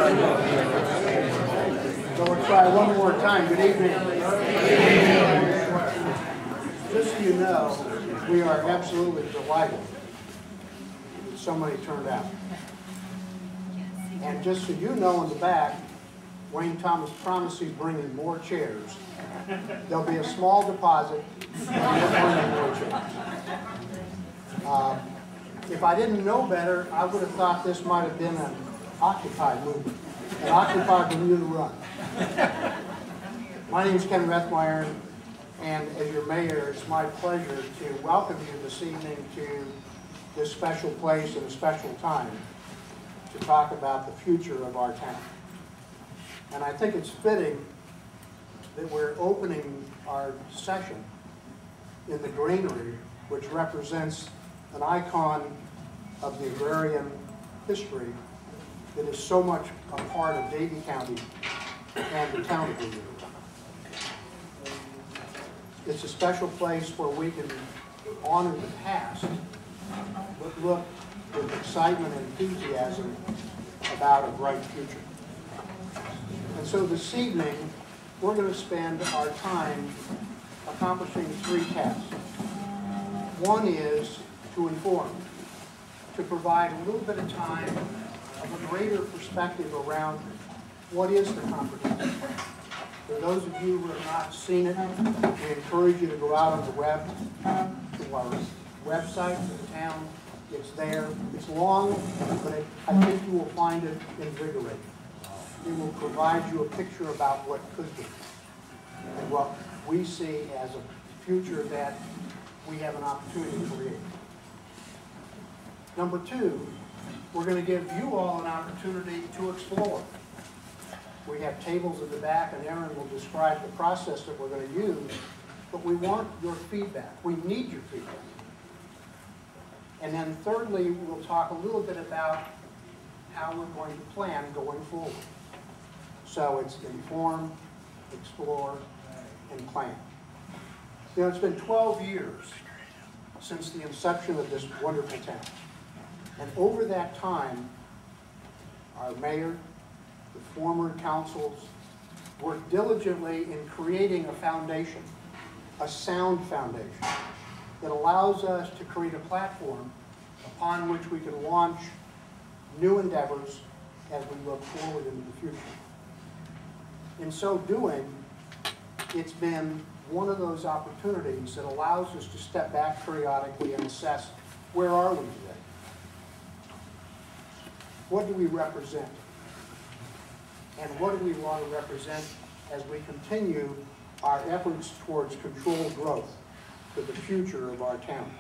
So we'll try one more time. Good evening. Just so you know, we are absolutely delighted that so many turned out. And just so you know, in the back, Wayne Thomas promised he's bringing more chairs. There'll be a small deposit, and we'll bring more chairs. If I didn't know better, I would have thought this might have been an Occupy movement, an Occupy Bermuda Run. My name is Ken Rethmeyer, and as your mayor, it's my pleasure to welcome you this evening to this special place and a special time to talk about the future of our town. And I think it's fitting that we're opening our session in the granary, which represents an icon of the agrarian history that is so much a part of Davie County and the Town of Bermuda Run. It's a special place where we can honor the past, but look with excitement and enthusiasm about a bright future. And so this evening, we're going to spend our time accomplishing three tasks. One is to inform, to provide a little bit of time of a greater perspective around what is the comprehensive plan. For those of you who have not seen it, we encourage you to go out on the web, to our website for the town. It's there. It's long, but I think you will find it invigorating. It will provide you a picture about what could be and what we see as a future that we have an opportunity to create. Number two, we're going to give you all an opportunity to explore. We have tables at the back, and Aaron will describe the process that we're going to use, but we want your feedback. We need your feedback. And then thirdly, we'll talk a little bit about how we're going to plan going forward. So it's inform, explore, and plan. You know, it's been 12 years since the inception of this wonderful town. And over that time, our mayor, the former councils, worked diligently in creating a foundation, a sound foundation, that allows us to create a platform upon which we can launch new endeavors as we look forward into the future. In so doing, it's been one of those opportunities that allows us to step back periodically and assess, where are we today? What do we represent? And what do we want to represent as we continue our efforts towards controlled growth for the future of our town?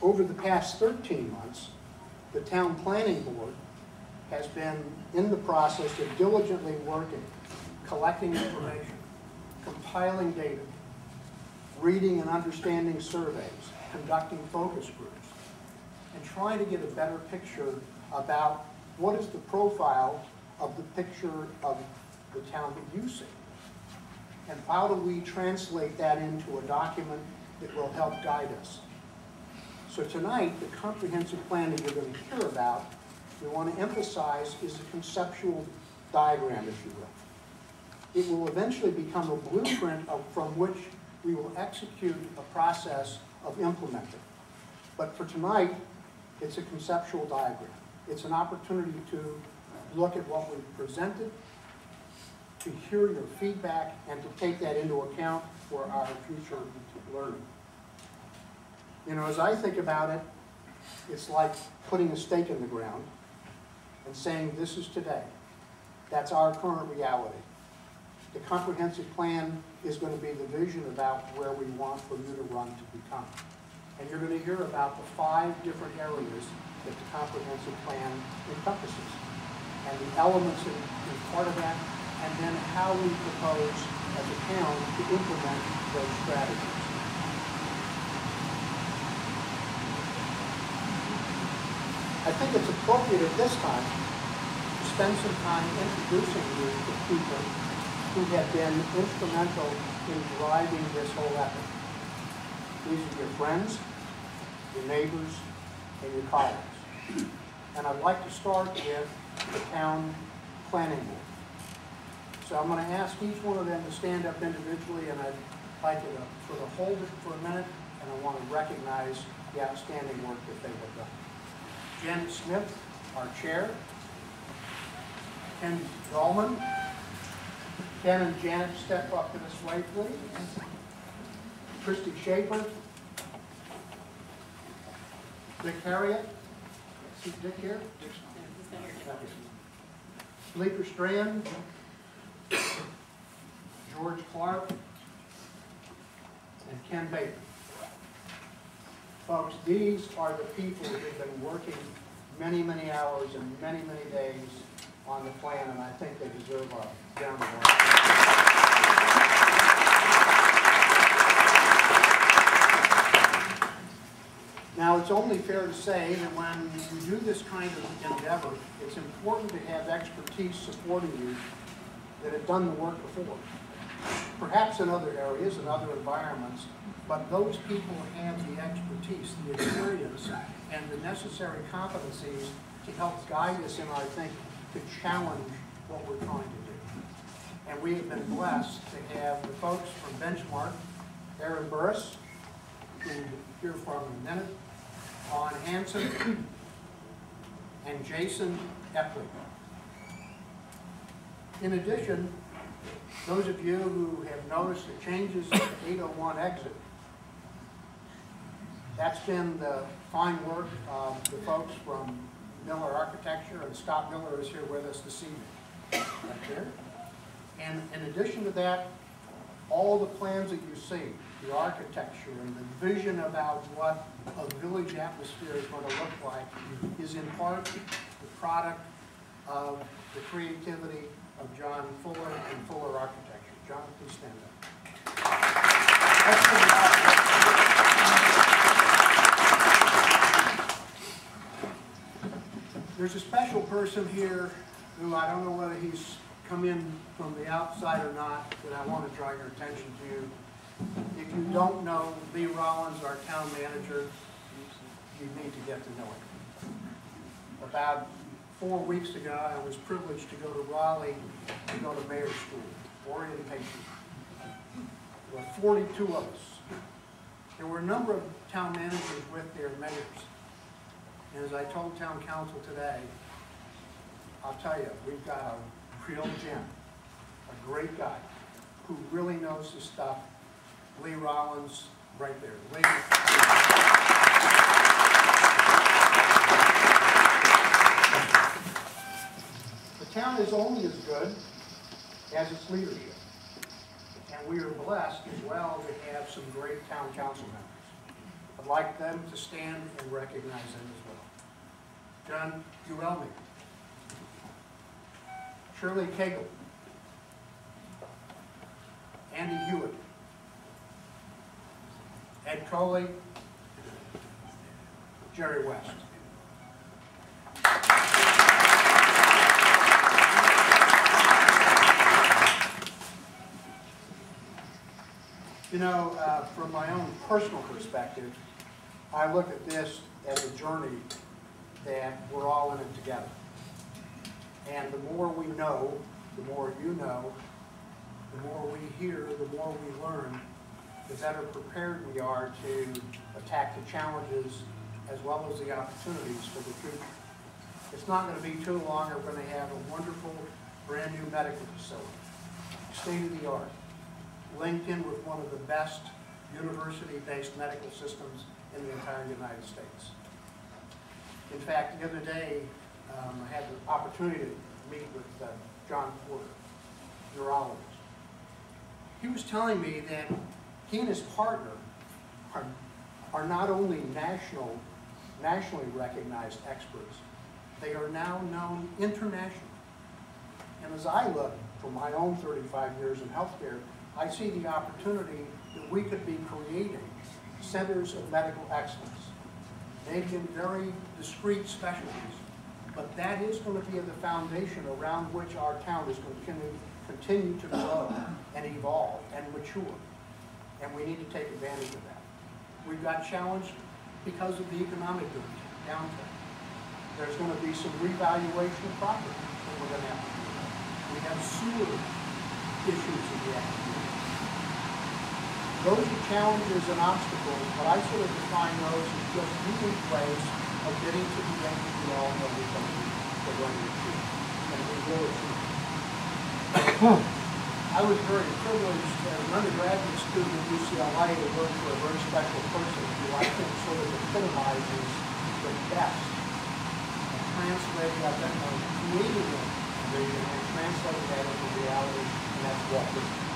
Over the past 13 months, the Town Planning Board has been in the process of diligently working, collecting information, compiling data, reading and understanding surveys, conducting focus groups, and trying to get a better picture about what is the profile of the picture of the town that you see. And how do we translate that into a document that will help guide us? So tonight, the comprehensive plan that you're going to hear about, we want to emphasize is a conceptual diagram, if you will. It will eventually become a blueprint from which we will execute a process of implementing. But for tonight, it's a conceptual diagram. It's an opportunity to look at what we've presented, to hear your feedback, and to take that into account for our future learning. You know, as I think about it, it's like putting a stake in the ground and saying, this is today. That's our current reality. The comprehensive plan is going to be the vision about where we want Bermuda Run to become. And you're going to hear about the 5 different areas that the comprehensive plan encompasses, and the elements that are part of that, and then how we propose as a town to implement those strategies. I think it's appropriate at this time to spend some time introducing you to people who have been instrumental in driving this whole effort. These are your friends, your neighbors, and your colleagues. And I'd like to start with the Town Planning Board. So I'm going to ask each one of them to stand up individually, and I'd like you to sort of hold it for a minute, and I want to recognize the outstanding work that they have done. Janet Smith, our chair. Ken Dahlman. Ken and Janet, step up to this way, please. Christy Schaefer. Dick Harriet. See Dick here? Bleecker Strand. George Clark. And Ken Baker. Folks, these are the people who have been working many, many hours and many, many days on the plan, and I think they deserve a round of applause. Now, it's only fair to say that when you do this kind of endeavor, it's important to have expertise supporting you that have done the work before. Perhaps in other areas, in other environments, but those people have the expertise, the experience, and the necessary competencies to help guide us in our thinking, to challenge what we're trying to do. And we have been blessed to have the folks from Benchmark, Aaron Burris, who we'll hear from in a minute, Vaughn Hansen, and Jason Epley. In addition, those of you who have noticed the changes at the 801 exit, that's been the fine work of the folks from Miller Architecture, and Scott Miller is here with us this evening, right there. And in addition to that, all the plans that you see, the architecture and the vision about what a village atmosphere is going to look like is in part the product of the creativity of John Fuller and Fuller Architecture. John, please stand up. There's a special person here who I don't know whether he's come in from the outside or not, but I want to draw your attention to. If you don't know Lee Rollins, our town manager, you need to get to know him. About 4 weeks ago, I was privileged to go to Raleigh to go to mayor's school, orientation. There were 42 of us. There were a number of town managers with their mayors. And as I told town council today, I'll tell you, we've got a real gem, a great guy who really knows his stuff. Lee Rollins, right there. Lee. The town is only as good as its leadership. And we are blessed as well to have some great town council members. I'd like them to stand and recognize them as well. John Uelme, Shirley Cagle, Andy Hewitt, Ed Coley, Jerry West. You know, from my own personal perspective, I look at this as a journey that we're all in it together. And the more we know, the more you know, the more we hear, the more we learn, the better prepared we are to attack the challenges as well as the opportunities for the future. It's not going to be too long, we're going to have a wonderful brand new medical facility, state of the art, linked in with one of the best university-based medical systems in the entire United States. In fact, the other day, I had the opportunity to meet with John Porter, neurologist. He was telling me that he and his partner are not only nationally recognized experts, they are now known internationally. And as I look from my own 35 years in healthcare, I see the opportunity that we could be creating centers of medical excellence, maybe in very discrete specialties, but that is going to be the foundation around which our town is going to continue to grow and evolve and mature. And we need to take advantage of that. We've got challenged because of the economic downturn. There's going to be some revaluation of property that we're going to have to do. We have sewer issues that we have to do. Those are challenges and obstacles, but I sort of define those as just unique ways of getting to the end we all know we're going to achieve. And we will achieve. I was very privileged as an undergraduate student at UCLA to work for a very special person who I think sort of epitomizes the best of translating that, creating a vision and translating that into reality, and that's Walt Disney.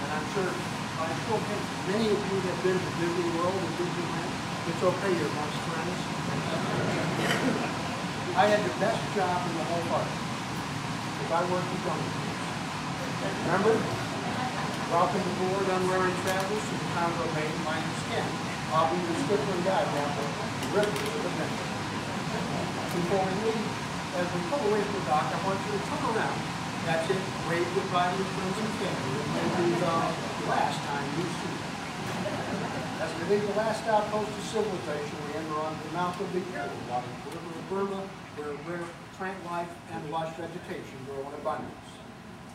And I'm sure many of you have been to Disney World and Disneyland. It's okay, you're amongst friends. I had the best job in the whole park because I worked with Jungle Cruise. Remember? Welcome aboard Unwearing Travels to the Congo Main Mining Skin. I'll be your skipper and guide down the rivers of adventure. Before we leave, as we pull away from the dock, I want you to turn around. That's it. Wave goodbye to your friends and family. It may be the last time you see them. As we leave the last outpost of civilization, we enter onto the mouth of the Erie, water river of Burma, where rare plant life and lush vegetation grow in abundance.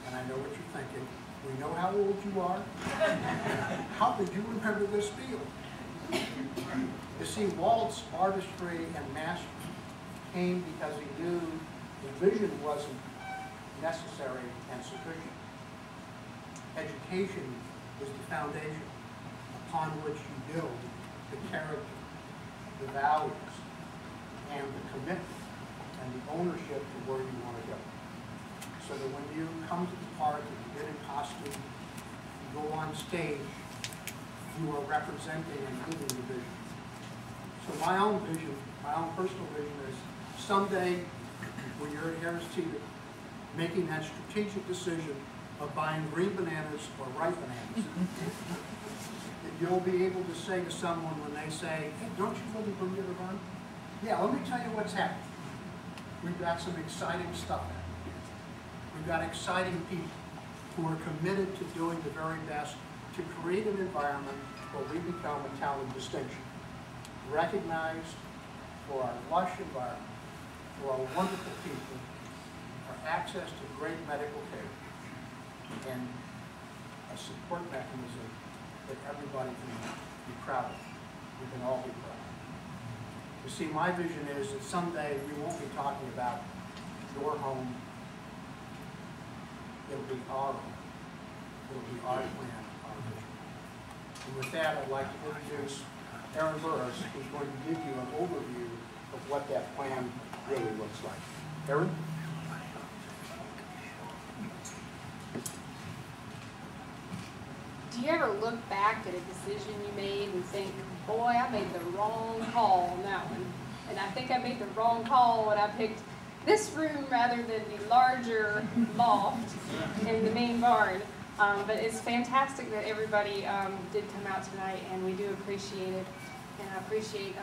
And I know what you're thinking. We know how old you are. How did you remember this field? You see, Walt's artistry and mastery came because he knew the vision wasn't necessary and sufficient. Education is the foundation upon which you build the character, the values, and the commitment, and the ownership to where you want to go. So that when you come to the park and you get in costume, you go on stage, you are representing and living the vision. So my own vision, my own personal vision is someday when you're at Harris Teeter, making that strategic decision of buying green bananas or ripe bananas, that you'll be able to say to someone when they say, hey, don't you live in Bermuda Run? Yeah, let me tell you what's happening. We've got some exciting stuff. We've got exciting people who are committed to doing the very best to create an environment where we become a town of distinction, recognized for our lush environment, for our wonderful people, our access to great medical care, and a support mechanism that everybody can be proud of. We can all be proud of. You see, my vision is that someday we won't be talking about your home. It'll be our home. It'll be our plan, our vision. And with that, I'd like to introduce Aaron Burris, who's going to give you an overview of what that plan really looks like. Aaron? Do you ever look back at a decision you made and think, boy, I made the wrong call on that one? And I think I made the wrong call when I picked this room rather than the larger loft in the main barn. But it's fantastic that everybody did come out tonight, and we do appreciate it. And I appreciate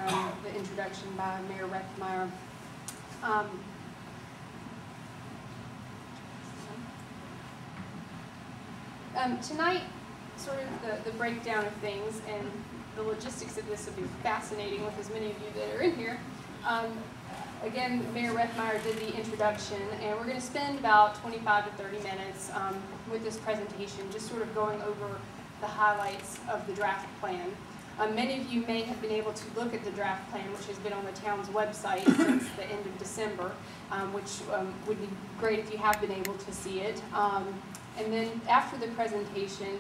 the introduction by Mayor Rethmeyer. Tonight, sort of the breakdown of things and the logistics of this will be fascinating with as many of you that are in here. Again, Mayor Rethmeyer did the introduction, and we're going to spend about 25 to 30 minutes with this presentation, just sort of going over the highlights of the draft plan. Many of you may have been able to look at the draft plan, which has been on the town's website since the end of December, which would be great if you have been able to see it. And then after the presentation,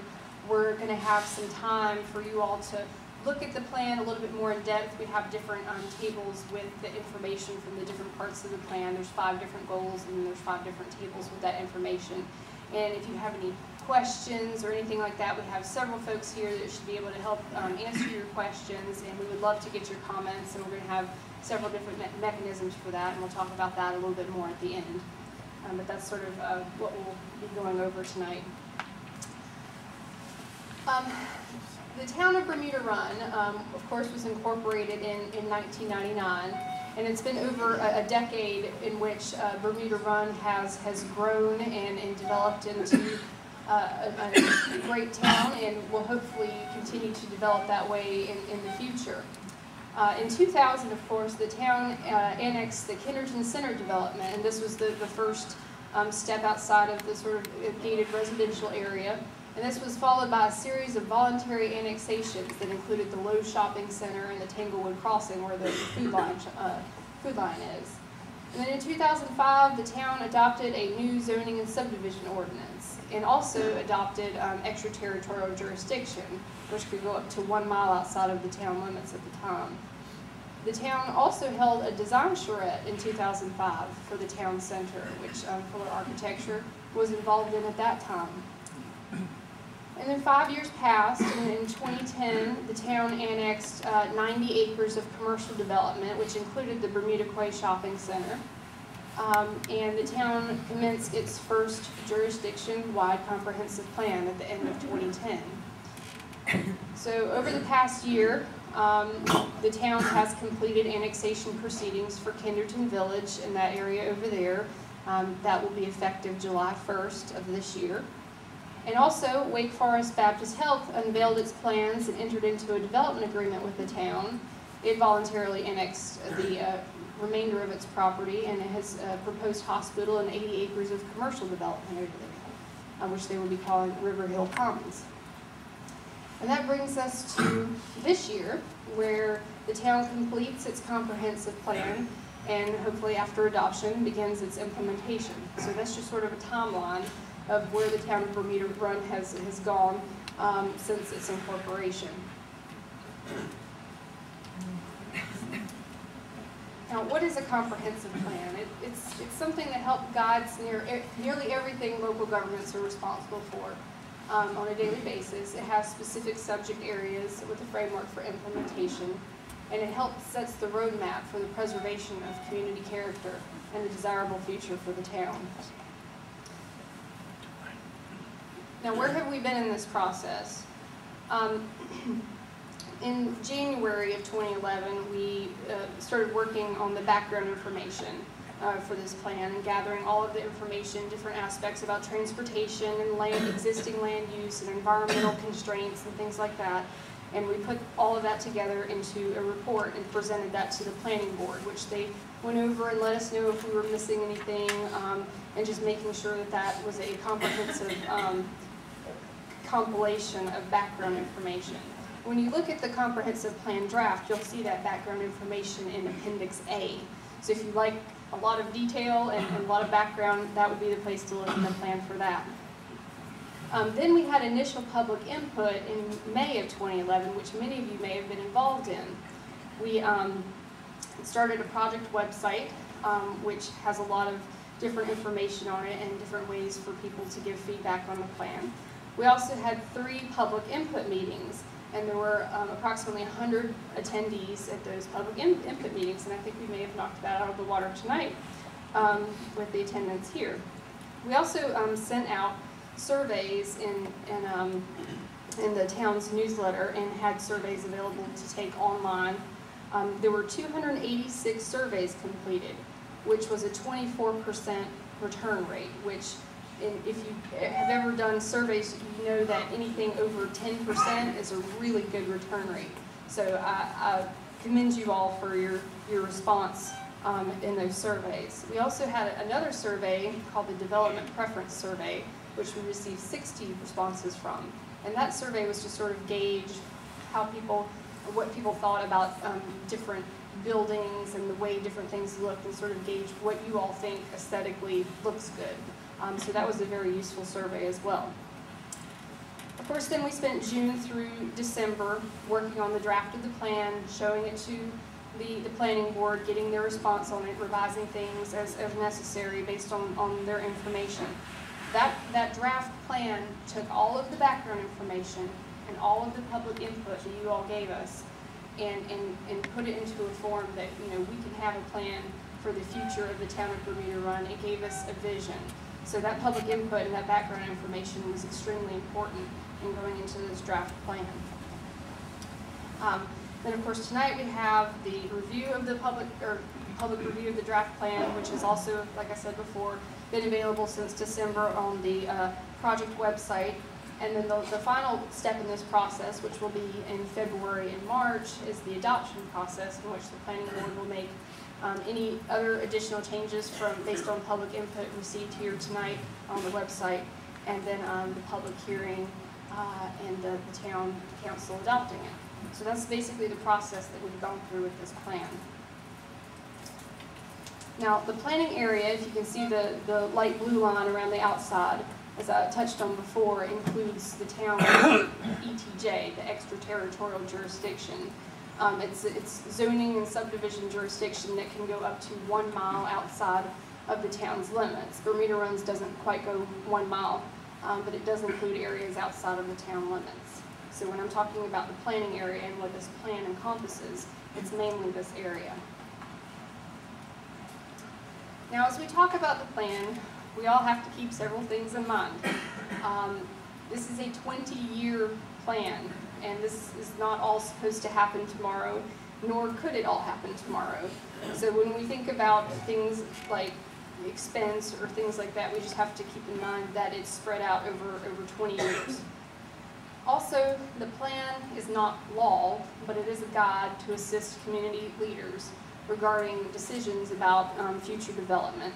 we're going to have some time for you all to look at the plan a little bit more in depth. We have different tables with the information from the different parts of the plan. There's 5 different goals, and there's 5 different tables with that information. And if you have any questions or anything like that, we have several folks here that should be able to help answer your questions, and we would love to get your comments, and we're going to have several different mechanisms for that, and we'll talk about that a little bit more at the end. But that's sort of what we'll be going over tonight. The Town of Bermuda Run, of course, was incorporated in 1999, and it's been over a decade in which Bermuda Run has grown and developed into a great town, and will hopefully continue to develop that way in the future. In 2000, of course, the town annexed the Kenderton Center development, and this was the first step outside of the sort of gated residential area. And this was followed by a series of voluntary annexations that included the Lowe's Shopping Center and the Tanglewood Crossing, where the food line is. And then in 2005, the town adopted a new zoning and subdivision ordinance, and also adopted extraterritorial jurisdiction, which could go up to 1 mile outside of the town limits at the time. The town also held a design charrette in 2005 for the town center, which Fuller Architecture was involved in at that time. And then 5 years passed, and in 2010, the town annexed 90 acres of commercial development, which included the Bermuda Quay Shopping Center. And the town commenced its first jurisdiction-wide comprehensive plan at the end of 2010. So over the past year, the town has completed annexation proceedings for Kenderton Village in that area over there. That will be effective July 1st of this year. And also, Wake Forest Baptist Health unveiled its plans and entered into a development agreement with the town. It voluntarily annexed the remainder of its property, and it has a proposed hospital and 80 acres of commercial development over there, which they will be calling River Hill Commons. And that brings us to this year, where the town completes its comprehensive plan, and hopefully after adoption begins its implementation. So that's just sort of a timeline of where the Town of Bermuda Run has gone since its incorporation. Now, what is a comprehensive plan? It's something that helps guide nearly everything local governments are responsible for on a daily basis. It has specific subject areas with a framework for implementation, and it helps sets the roadmap for the preservation of community character and a desirable future for the town. Now, where have we been in this process? In January of 2011, we started working on the background information for this plan and gathering all of the information, different aspects about transportation and existing land use and environmental constraints and things like that. And we put all of that together into a report and presented that to the planning board, which they went over and let us know if we were missing anything, and just making sure that that was a comprehensive compilation of background information. When you look at the comprehensive plan draft, you'll see that background information in Appendix A. So if you like a lot of detail and a lot of background, that would be the place to look in the plan for that. Then we had initial public input in May of 2011, which many of you may have been involved in. We started a project website, which has a lot of different information on it and different ways for people to give feedback on the plan. We also had 3 public input meetings, and there were approximately 100 attendees at those public input meetings, and I think we may have knocked that out of the water tonight with the attendance here. We also sent out surveys in the town's newsletter and had surveys available to take online. There were 286 surveys completed, which was a 24% return rate, which if you have ever done surveys, you know that anything over 10% is a really good return rate. So I commend you all for your response in those surveys. We also had another survey called the Development Preference Survey, which we received 60 responses from. And that survey was to sort of gauge what people thought about different buildings and the way different things look, and sort of gauge what you all think aesthetically looks good. So that was a very useful survey as well. Of course, then we spent June through December working on the draft of the plan, showing it to the planning board, getting their response on it, revising things as necessary based on their information. That draft plan took all of the background information and all of the public input that you all gave us and put it into a form that, we can have a plan for the future of the town of Bermuda Run. It gave us a vision. So that public input and that background information was extremely important in going into this draft plan. Then of course tonight we have the review of the public review of the draft plan, which has also, like I said before, been available since December on the project website. And then the final step in this process, which will be in February and March, is the adoption process, in which the planning board will make any other additional changes based on public input received here tonight on the website, and then the public hearing and the town council adopting it. So that's basically the process that we've gone through with this plan. Now, the planning area, if you can see the light blue line around the outside, as I touched on before, includes the town ETJ, the extraterritorial jurisdiction. It's zoning and subdivision jurisdiction that can go up to 1 mile outside of the town's limits. Bermuda Runs doesn't quite go 1 mile, but it does include areas outside of the town limits. So when I'm talking about the planning area and what this plan encompasses, it's mainly this area. Now, as we talk about the plan, we all have to keep several things in mind. This is a 20-year plan, and this is not all supposed to happen tomorrow, nor could it all happen tomorrow. So when we think about things like expense or things like that, we just have to keep in mind that it's spread out over 20 years. Also, the plan is not law, but it is a guide to assist community leaders regarding decisions about future development.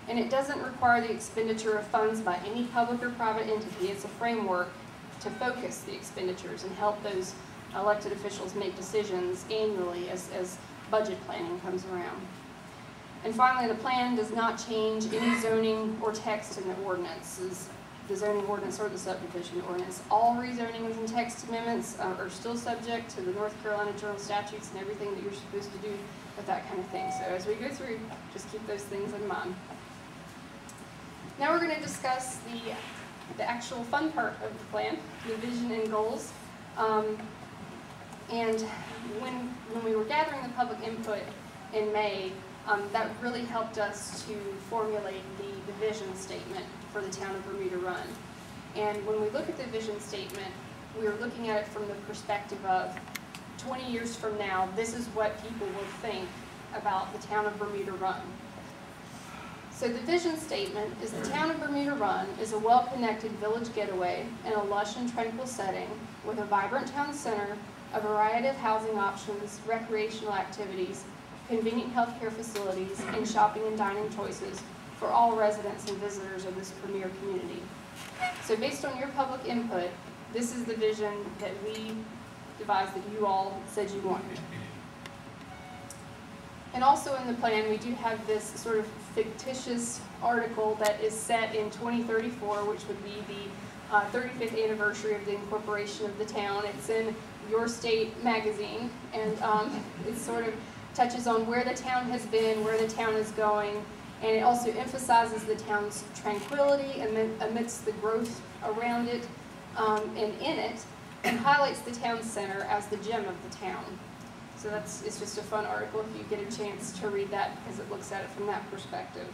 And it doesn't require the expenditure of funds by any public or private entity. It's a framework to focus the expenditures and help those elected officials make decisions annually as budget planning comes around. And finally, the plan does not change any zoning or text in the ordinances, the zoning ordinance or the subdivision ordinance. All rezonings and text amendments are still subject to the North Carolina General Statutes and everything that you're supposed to do with that kind of thing. So as we go through, just keep those things in mind. Now we're going to discuss the actual fun part of the plan, the vision and goals. And when we were gathering the public input in May, that really helped us to formulate the vision statement for the town of Bermuda Run. And when we look at the vision statement, we are looking at it from the perspective of 20 years from now, this is what people will think about the town of Bermuda Run. So the vision statement is the town of Bermuda Run is a well-connected village getaway in a lush and tranquil setting with a vibrant town center, a variety of housing options, recreational activities, convenient healthcare facilities, and shopping and dining choices for all residents and visitors of this premier community. So based on your public input, this is the vision that we devised that you all said you wanted. And also in the plan, we do have this sort of fictitious article that is set in 2034, which would be the 35th anniversary of the incorporation of the town. It's in Your State magazine, and it sort of touches on where the town has been, where the town is going, and it also emphasizes the town's tranquility amidst the growth around it and in it, and highlights the town center as the gem of the town. So it's just a fun article if you get a chance to read that, because it looks at it from that perspective.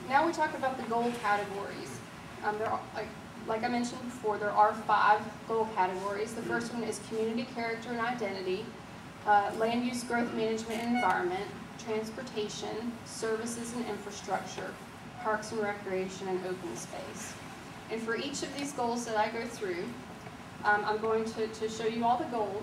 Now we talk about the goal categories. Like I mentioned before, there are 5 goal categories. The first one is community character and identity, land use, growth management and environment, transportation, services and infrastructure, parks and recreation, and open space. And for each of these goals that I go through, I'm going to show you all the gold,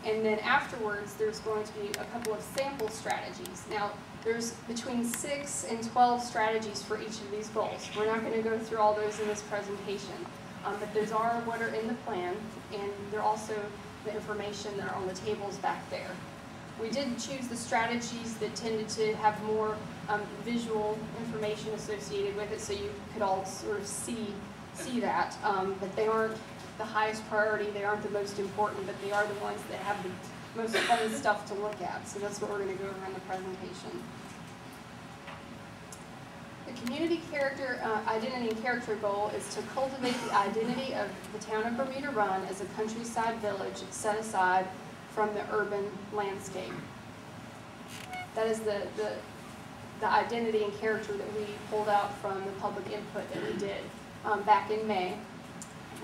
and then afterwards there's going to be a couple of sample strategies. Now, there's between 6 and 12 strategies for each of these goals. We're not going to go through all those in this presentation, but those are what are in the plan, and they're also the information that are on the tables back there. We did choose the strategies that tended to have more visual information associated with it, so you could all sort of see that, but they aren't the highest priority, they aren't the most important, but they are the ones that have the most fun stuff to look at. So that's what we're going to go over in the presentation. The community character, identity and character goal is to cultivate the identity of the town of Bermuda Run as a countryside village set aside from the urban landscape. That is the identity and character that we pulled out from the public input that we did back in May.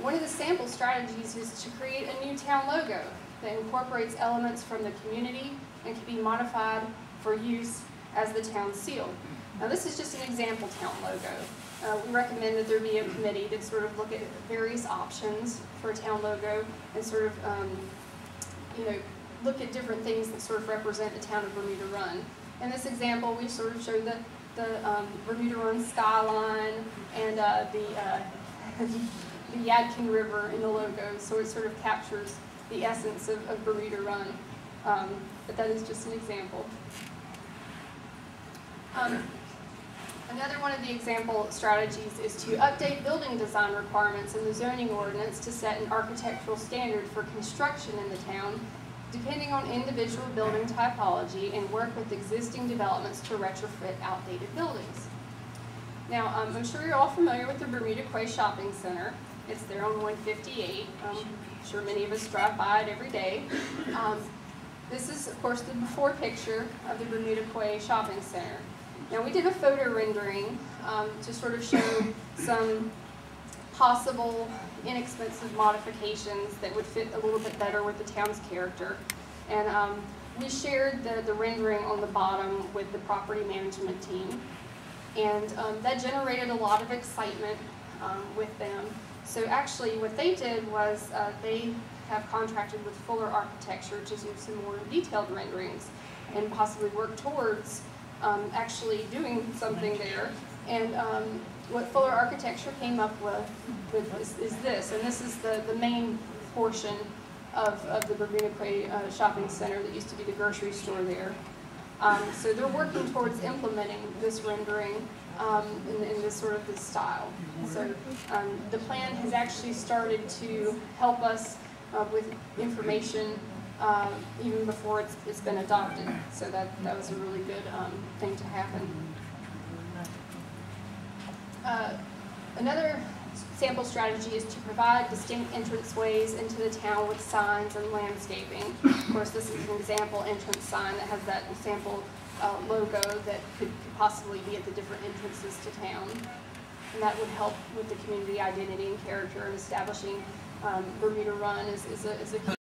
One of the sample strategies is to create a new town logo that incorporates elements from the community and can be modified for use as the town seal. Now this is just an example town logo. We recommend that there be a committee to sort of look at various options for a town logo and sort of, look at different things that sort of represent the town of Bermuda Run. In this example, we sort of showed the Bermuda Run skyline and the Yadkin River in the logo, so it sort of captures the essence of Bermuda Run. But that is just an example. Another one of the example strategies is to update building design requirements in the zoning ordinance to set an architectural standard for construction in the town, depending on individual building typology, and work with existing developments to retrofit outdated buildings. Now, I'm sure you're all familiar with the Bermuda Quay Shopping Center. It's there on 158. I'm sure many of us drive by it every day. This is, of course, the before picture of the Bermuda Quay Shopping Center. Now, we did a photo rendering to sort of show some possible inexpensive modifications that would fit a little bit better with the town's character. And we shared the rendering on the bottom with the property management team. And that generated a lot of excitement with them. So actually what they did was they have contracted with Fuller Architecture to do some more detailed renderings and possibly work towards actually doing something there. And what Fuller Architecture came up with is this, and this is the main portion of the Bermuda Quay Shopping Center that used to be the grocery store there. So they're working towards implementing this rendering in this sort of this style. So the plan has actually started to help us with information even before it's been adopted. So that was a really good thing to happen. Another sample strategy is to provide distinct entranceways into the town with signs and landscaping. Of course, this is an example entrance sign that has that sample logo that could possibly be at the different entrances to town. And that would help with the community identity and character and establishing Bermuda Run is a